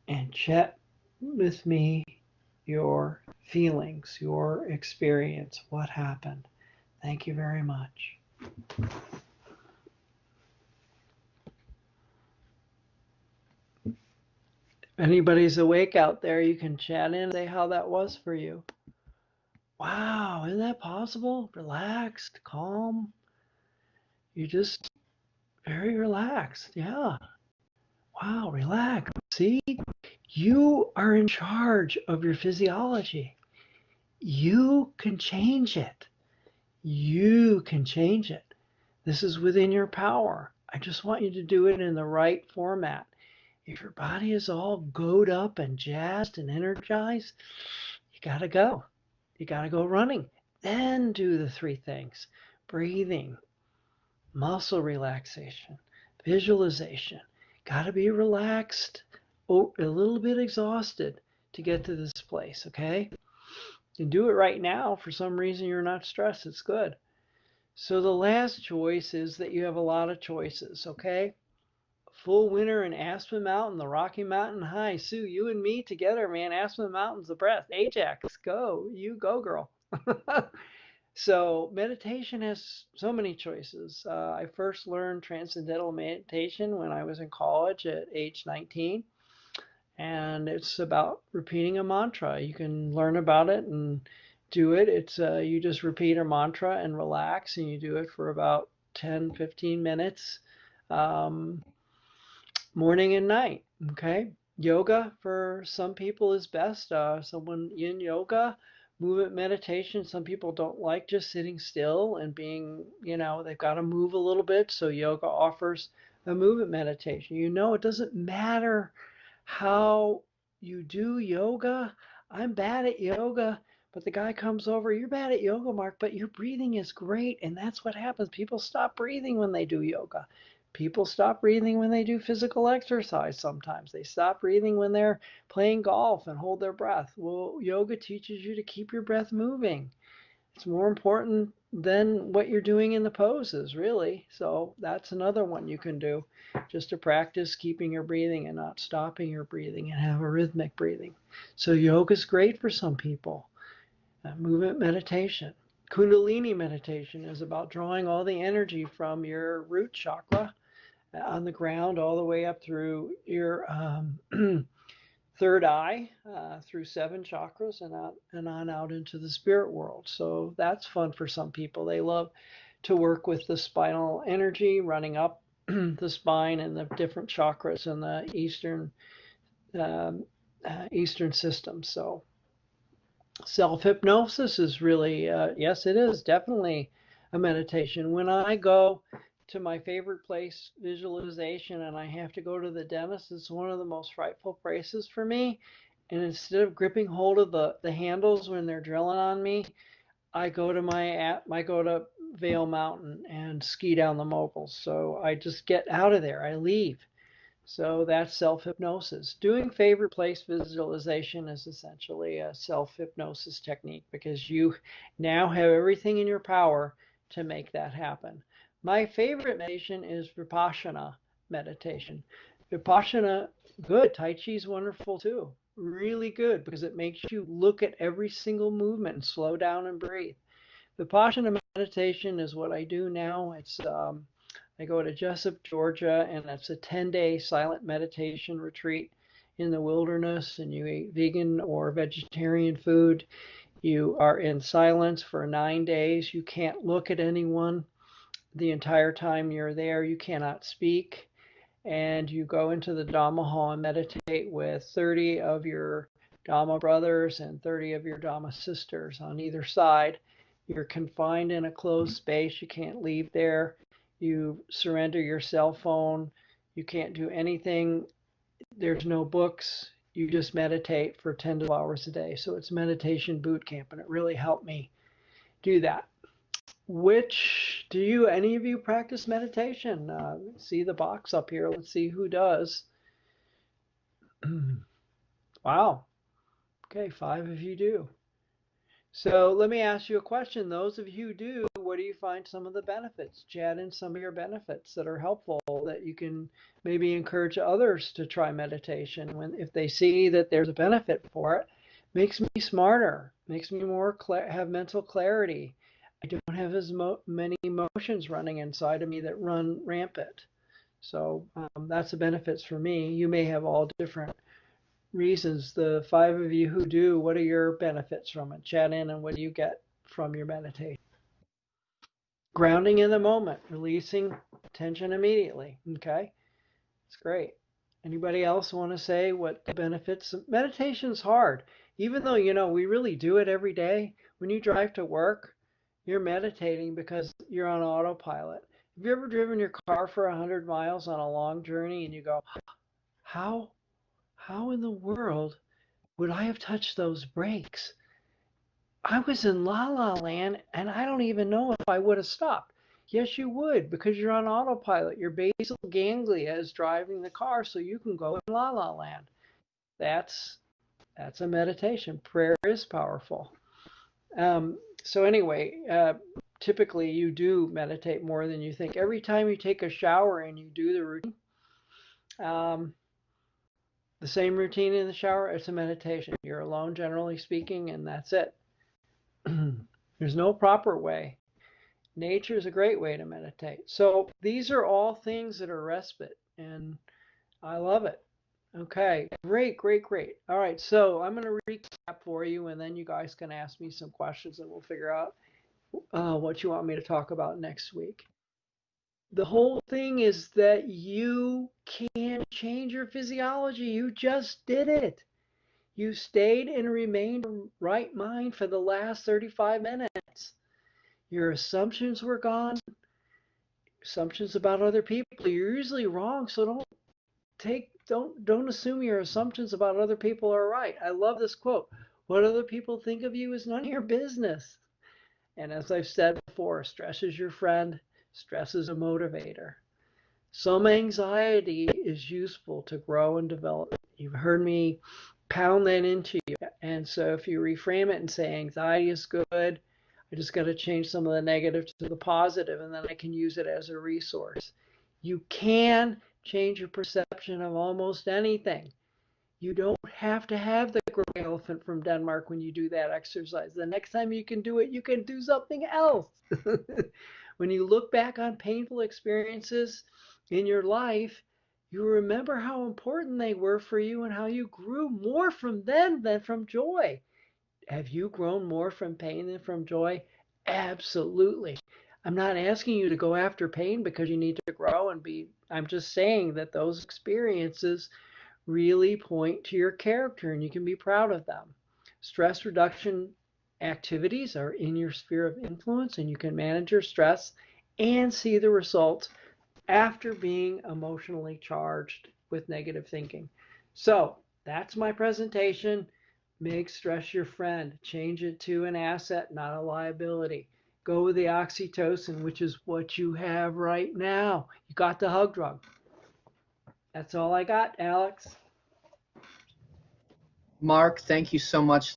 and chat with me your feelings, your experience, what happened. Thank you very much. If anybody's awake out there, you can chat in and say how that was for you. Wow, isn't that possible? Relaxed, calm. You just very relaxed. Yeah. Wow, relax. See, you are in charge of your physiology. You can change it. You can change it. This is within your power. I just want you to do it in the right format. If your body is all goed up and jazzed and energized, you gotta go. You gotta go running. Then do the three things: breathing, muscle relaxation, visualization. Gotta be relaxed, a little bit exhausted to get to this place, okay? You can do it right now. For some reason you're not stressed. It's good. So the last choice is that you have a lot of choices, okay? Full winter in Aspen Mountain, the Rocky Mountain High. Sue, you and me together, man. Aspen Mountain's the best. Ajax, go. You go, girl. So meditation has so many choices. I first learned transcendental meditation when I was in college at age 19. And it's about repeating a mantra. You can learn about it and do it. It's you just repeat a mantra and relax, and you do it for about 10, 15 minutes, morning and night. Okay. Yoga for some people is best. Someone in yoga, movement meditation. Some people don't like just sitting still and being, they've got to move a little bit. So yoga offers a movement meditation. It doesn't matter how you do yoga. I'm bad at yoga, but the guy comes over, you're bad at yoga, Mark, but your breathing is great. And that's what happens. People stop breathing when they do yoga. People stop breathing when they do physical exercise sometimes. They stop breathing when they're playing golf and hold their breath. Well, yoga teaches you to keep your breath moving. It's more important than what you're doing in the poses, really. So that's another one you can do, just to practice keeping your breathing and not stopping your breathing and have a rhythmic breathing. So yoga is great for some people. Movement meditation. Kundalini meditation is about drawing all the energy from your root chakra on the ground all the way up through your third eye, through 7 chakras and on out into the spirit world. So that's fun for some people. They love to work with the spinal energy running up the spine and the different chakras in the eastern system. So self-hypnosis is really, yes, it is definitely a meditation. When I go to my favorite place, visualization, and I have to go to the dentist, it's one of the most frightful places for me. And instead of gripping hold of the handles when they're drilling on me, I go to Vail Mountain and ski down the moguls. So I just get out of there. I leave. So that's self-hypnosis. Doing favorite place visualization is essentially a self-hypnosis technique because you now have everything in your power to make that happen. My favorite meditation is Vipassana meditation. Vipassana, good. Tai Chi is wonderful too. Really good because it makes you look at every single movement and slow down and breathe. Vipassana meditation is what I do now. I go to Jessup, Georgia, and it's a 10-day silent meditation retreat in the wilderness, and you eat vegan or vegetarian food. You are in silence for 9 days. You can't look at anyone the entire time you're there. You cannot speak. And you go into the Dhamma hall and meditate with 30 of your Dhamma brothers and 30 of your Dhamma sisters on either side. You're confined in a closed space. You can't leave there. You surrender your cell phone. You can't do anything. There's no books. You just meditate for 10 to 12 hours a day. So it's meditation boot camp, and it really helped me do that. Any of you practice meditation? See the box up here. Let's see who does. Wow. Okay, 5 of you do. So let me ask you a question. Those of you who do, what do you find some of the benefits? Chat in some of your benefits that are helpful that you can maybe encourage others to try meditation. If they see that there's a benefit for it, makes me smarter, makes me more have mental clarity. I don't have as many emotions running inside of me that run rampant. So that's the benefits for me. You may have all different reasons. The 5 of you who do, what are your benefits from it? Chat in, and what do you get from your meditation? Grounding in the moment, releasing tension immediately. Okay, it's great. Anybody else want to say what the benefits? Meditation's hard. Even though, we really do it every day. When you drive to work, you're meditating because you're on autopilot. Have you ever driven your car for 100 miles on a long journey and you go, how in the world would I have touched those brakes? I was in La La Land and I don't even know if I would have stopped. Yes, you would, because you're on autopilot. Your basal ganglia is driving the car so you can go in La La Land. That's a meditation. Prayer is powerful. So anyway, typically you do meditate more than you think. Every time you take a shower and you do the routine, the same routine in the shower, it's a meditation. You're alone, generally speaking, and that's it. There's no proper way. Nature is a great way to meditate. So these are all things that are respite, and I love it. Okay, great, great, great. All right, so I'm going to recap for you, and then you guys can ask me some questions, and we'll figure out what you want me to talk about next week. The whole thing is that you can change your physiology. You just did it. You stayed and remained in right mind for the last 35 minutes. Your assumptions were gone. Assumptions about other people. You're usually wrong, so don't assume your assumptions about other people are right. I love this quote. What other people think of you is none of your business. And as I've said before, stress is your friend. Stress is a motivator. Some anxiety is useful to grow and develop. You've heard me pound that into you. And so if you reframe it and say anxiety is good, I just got to change some of the negative to the positive, and then I can use it as a resource. You can change your perception of almost anything. You don't have to have the gray elephant from Denmark when you do that exercise. The next time you can do it, you can do something else. When you look back on painful experiences in your life, you remember how important they were for you and how you grew more from them than from joy. Have you grown more from pain than from joy? Absolutely. I'm not asking you to go after pain because you need to grow and be, I'm just saying that those experiences really point to your character and you can be proud of them. Stress reduction activities are in your sphere of influence and you can manage your stress and see the results after being emotionally charged with negative thinking. So that's my presentation. Make stress your friend. Change it to an asset, not a liability. Go with the oxytocin, which is what you have right now. You got the hug drug. That's all I got, Alex. Mark, thank you so much.